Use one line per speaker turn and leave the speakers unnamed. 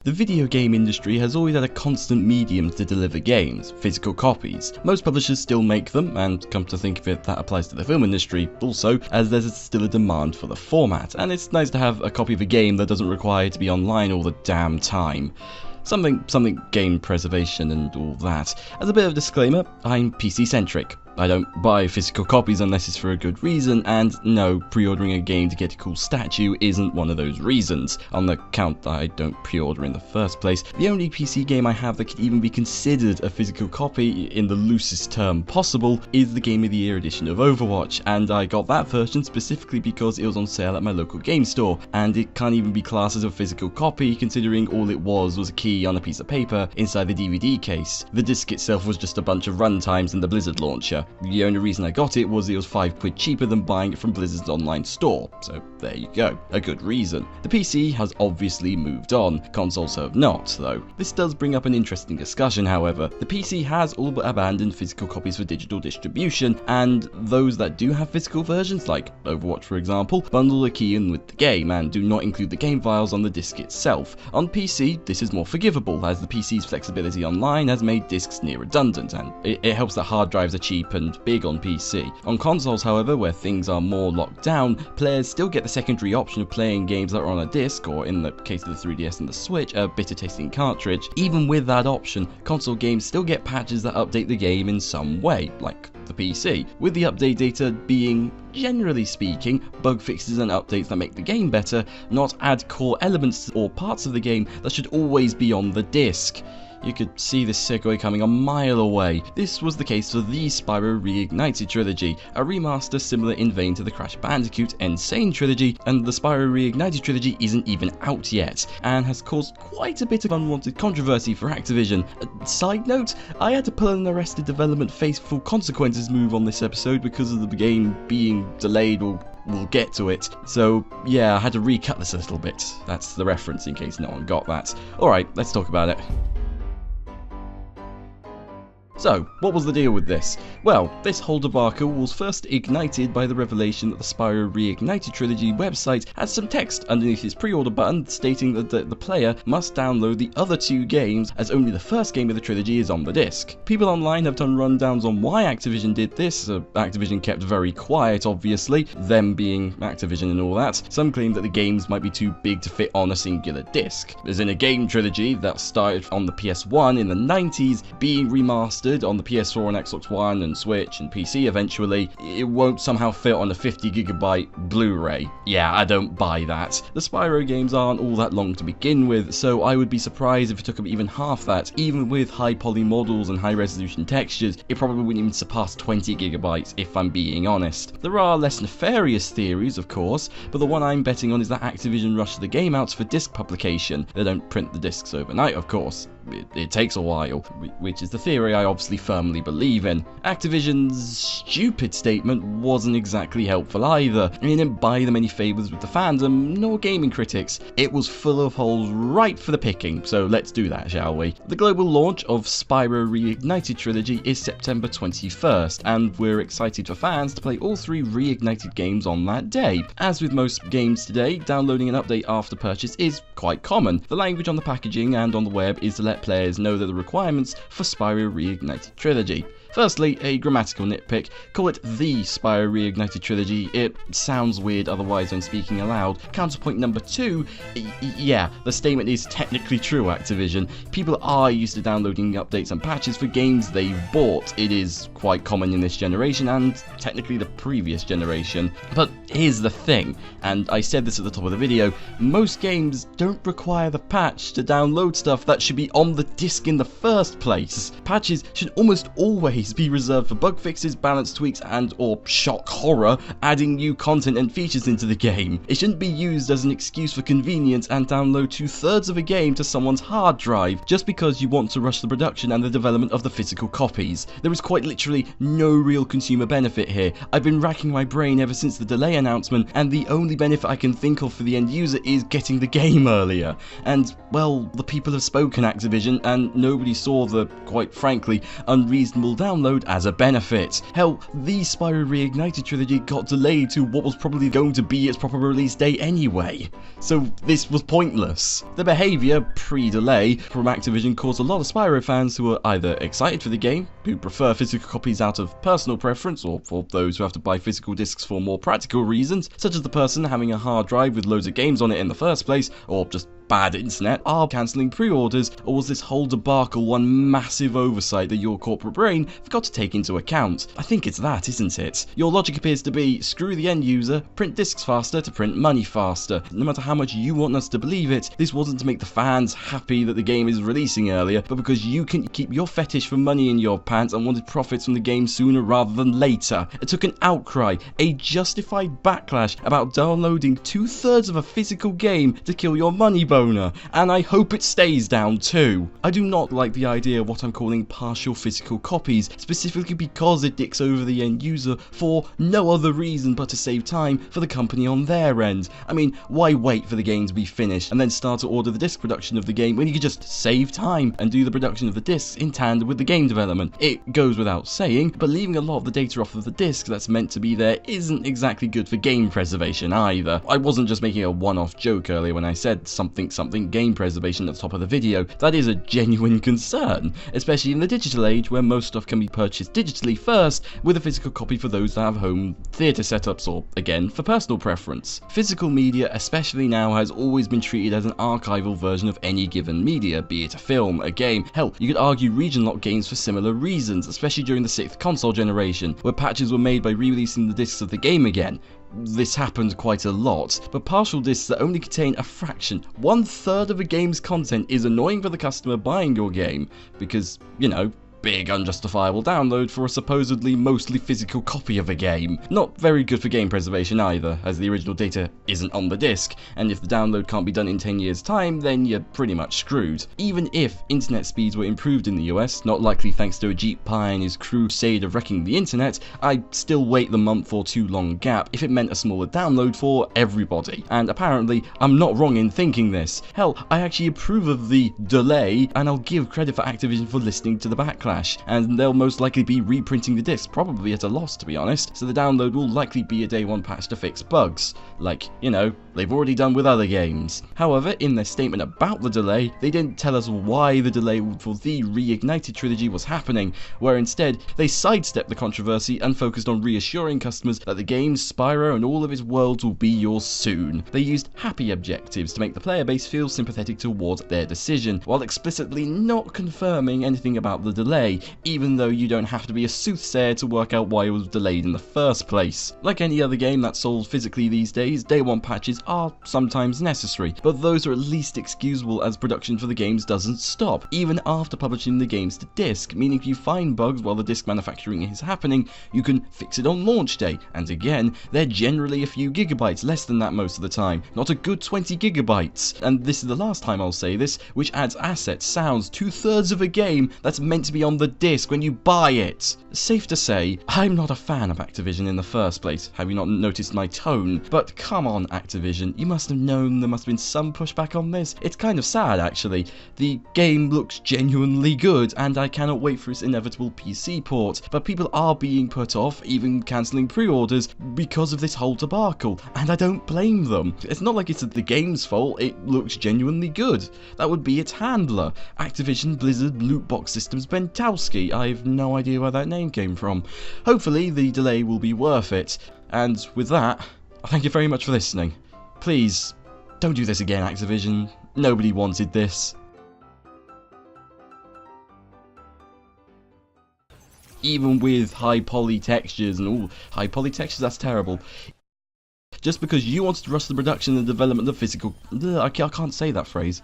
The video game industry has always had a constant medium to deliver games, physical copies. Most publishers still make them, and come to think of it, that applies to the film industry also, as there's still a demand for the format, and it's nice to have a copy of a game that doesn't require to be online all the damn time. Something game preservation and all that. As a bit of a disclaimer, I'm PC centric. I don't buy physical copies unless it's for a good reason, and no, pre-ordering a game to get a cool statue isn't one of those reasons. On the count that I don't pre-order in the first place, the only PC game I have that could even be considered a physical copy in the loosest term possible is the Game of the Year edition of Overwatch, and I got that version specifically because it was on sale at my local game store, and it can't even be classed as a physical copy considering all it was a key on a piece of paper inside the DVD case. The disc itself was just a bunch of runtimes and the Blizzard launcher. The only reason I got it was £5 cheaper than buying it from Blizzard's online store, so there you go, a good reason. The PC has obviously moved on, consoles have not though. This does bring up an interesting discussion however. The PC has all but abandoned physical copies for digital distribution, and those that do have physical versions, like Overwatch for example, bundle the key in with the game and do not include the game files on the disc itself. On PC, this is more forgivable, as the PC's flexibility online has made discs near redundant, and it helps that hard drives are cheap and big on PC. On consoles however, where things are more locked down, players still get the secondary option of playing games that are on a disc, or in the case of the 3DS and the Switch, a bitter tasting cartridge. Even with that option, console games still get patches that update the game in some way, like the PC, with the update data being, generally speaking, bug fixes and updates that make the game better, not add core elements or parts of the game that should always be on the disc. You could see this segue coming a mile away. This was the case for the Spyro Reignited trilogy, a remaster similar in vein to the Crash Bandicoot Insane trilogy, and the Spyro Reignited trilogy isn't even out yet, and has caused quite a bit of unwanted controversy for Activision. Side note, I had to pull an Arrested Development Faithful Consequences move on this episode because of the game being delayed, or we'll get to it. So yeah, I had to recut this a little bit. That's the reference in case no one got that. Alright, let's talk about it. So, what was the deal with this? Well, this whole debacle was first ignited by the revelation that the Spyro Reignited trilogy website had some text underneath its pre-order button stating that the player must download the other two games, as only the first game of the trilogy is on the disc. People online have done rundowns on why Activision did this. Activision kept very quiet obviously, them being Activision and all that. Some claim that the games might be too big to fit on a singular disc. As in a game trilogy that started on the PS1 in the 90s, being remastered on the PS4 and Xbox One and Switch and PC eventually, it won't somehow fit on a 50GB Blu-ray. Yeah, I don't buy that. The Spyro games aren't all that long to begin with, so I would be surprised if it took up even half that. Even with high poly models and high resolution textures, it probably wouldn't even surpass 20GB if I'm being honest. There are less nefarious theories of course, but the one I'm betting on is that Activision rushed the game out for disc publication. They don't print the discs overnight of course. It takes a while, which is the theory I obviously firmly believe in. Activision's stupid statement wasn't exactly helpful either, and it didn't buy them any favours with the fandom, nor gaming critics. It was full of holes right for the picking, so let's do that, shall we? The global launch of Spyro Reignited trilogy is September 21st, and we're excited for fans to play all three Reignited games on that day. As with most games today, downloading an update after purchase is quite common. The language on the packaging and on the web is to let players know that the requirements for Spyro Reignited trilogy. Firstly, a grammatical nitpick, call it the Spyro Reignited trilogy, it sounds weird otherwise when speaking aloud. Counterpoint number 2, yeah, the statement is technically true Activision. People are used to downloading updates and patches for games they've bought. It is quite common in this generation and technically the previous generation. But here's the thing, and I said this at the top of the video, most games don't require the patch to download stuff that should be on the disc in the first place. Patches should almost always be reserved for bug fixes, balance tweaks, and or shock horror, adding new content and features into the game. It shouldn't be used as an excuse for convenience and download 2/3 of a game to someone's hard drive just because you want to rush the production and the development of the physical copies. There is quite literally no real consumer benefit here. I've been racking my brain ever since the delay announcement, and the only benefit I can think of for the end user is getting the game earlier. And, well, the people have spoken, Activision, and nobody saw the, quite frankly, unreasonable download download as a benefit. Hell, the Spyro Reignited trilogy got delayed to what was probably going to be its proper release date anyway, so this was pointless. The behaviour pre-delay from Activision caused a lot of Spyro fans who were either excited for the game, who prefer physical copies out of personal preference, or for those who have to buy physical discs for more practical reasons, such as the person having a hard drive with loads of games on it in the first place, or just bad internet, are cancelling pre-orders, or was this whole debacle one massive oversight that your corporate brain forgot to take into account? I think it's that, isn't it? Your logic appears to be, screw the end user, print discs faster to print money faster. No matter how much you want us to believe it, this wasn't to make the fans happy that the game is releasing earlier, but because you can keep your fetish for money in your pants and wanted profits from the game sooner rather than later. It took an outcry, a justified backlash about downloading 2/3 of a physical game to kill your money boner, and I hope it stays down too. I do not like the idea of what I'm calling partial physical copies, specifically because it dicks over the end user for no other reason but to save time for the company on their end. I mean, why wait for the game to be finished and then start to order the disc production of the game when you could just save time and do the production of the discs in tandem with the game development? It goes without saying, but leaving a lot of the data off of the disc that's meant to be there isn't exactly good for game preservation either. I wasn't just making a one-off joke earlier when I said something game preservation at the top of the video. That is a genuine concern, especially in the digital age where most stuff can be purchased digitally first, with a physical copy for those that have home theatre setups or, again, for personal preference. Physical media, especially now, has always been treated as an archival version of any given media, be it a film, a game. Hell, you could argue region-locked games for similar reasons, especially during the 6th console generation, where patches were made by re-releasing the discs of the game again. This happened quite a lot, but partial discs that only contain a fraction, 1/3 of a game's content, is annoying for the customer buying your game, because, you know, big unjustifiable download for a supposedly mostly physical copy of a game. Not very good for game preservation either, as the original data isn't on the disc, and if the download can't be done in 10 years time, then you're pretty much screwed. Even if internet speeds were improved in the US, not likely thanks to Ajit Pai and his crusade of wrecking the internet, I'd still wait the month or two long gap if it meant a smaller download for everybody. And apparently, I'm not wrong in thinking this. Hell, I actually approve of the delay, and I'll give credit for Activision for listening to the backlash. And they'll most likely be reprinting the disc, probably at a loss to be honest, so the download will likely be a day one patch to fix bugs, like, you know, they've already done with other games. However, in their statement about the delay, they didn't tell us why the delay for the Reignited trilogy was happening, where instead they sidestepped the controversy and focused on reassuring customers that the game Spyro and all of its worlds will be yours soon. They used happy objectives to make the player base feel sympathetic towards their decision, while explicitly not confirming anything about the delay, even though you don't have to be a soothsayer to work out why it was delayed in the first place. Like any other game that's sold physically these days, day one patches are sometimes necessary, but those are at least excusable as production for the games doesn't stop, even after publishing the games to disc, meaning if you find bugs while the disc manufacturing is happening, you can fix it on launch day, and again, they're generally a few gigabytes, less than that most of the time, not a good 20 gigabytes, and this is the last time I'll say this, which adds assets, sounds, 2/3 of a game that's meant to be on the disc when you buy it. Safe to say, I'm not a fan of Activision in the first place, have you not noticed my tone? But come on Activision, you must have known there must have been some pushback on this. It's kind of sad actually. The game looks genuinely good and I cannot wait for its inevitable PC port, but people are being put off, even cancelling pre-orders because of this whole debacle, and I don't blame them. It's not like it's the game's fault, it looks genuinely good. That would be its handler, Activision Blizzard Loot Box Systems Bentowski. I've no idea where that name came from. Hopefully the delay will be worth it, and with that, thank you very much for listening. Please, don't do this again Activision, nobody wanted this. Even with high poly textures and all, high poly textures, that's terrible. Just because you wanted to rush the production and development of physical, I can't say that phrase.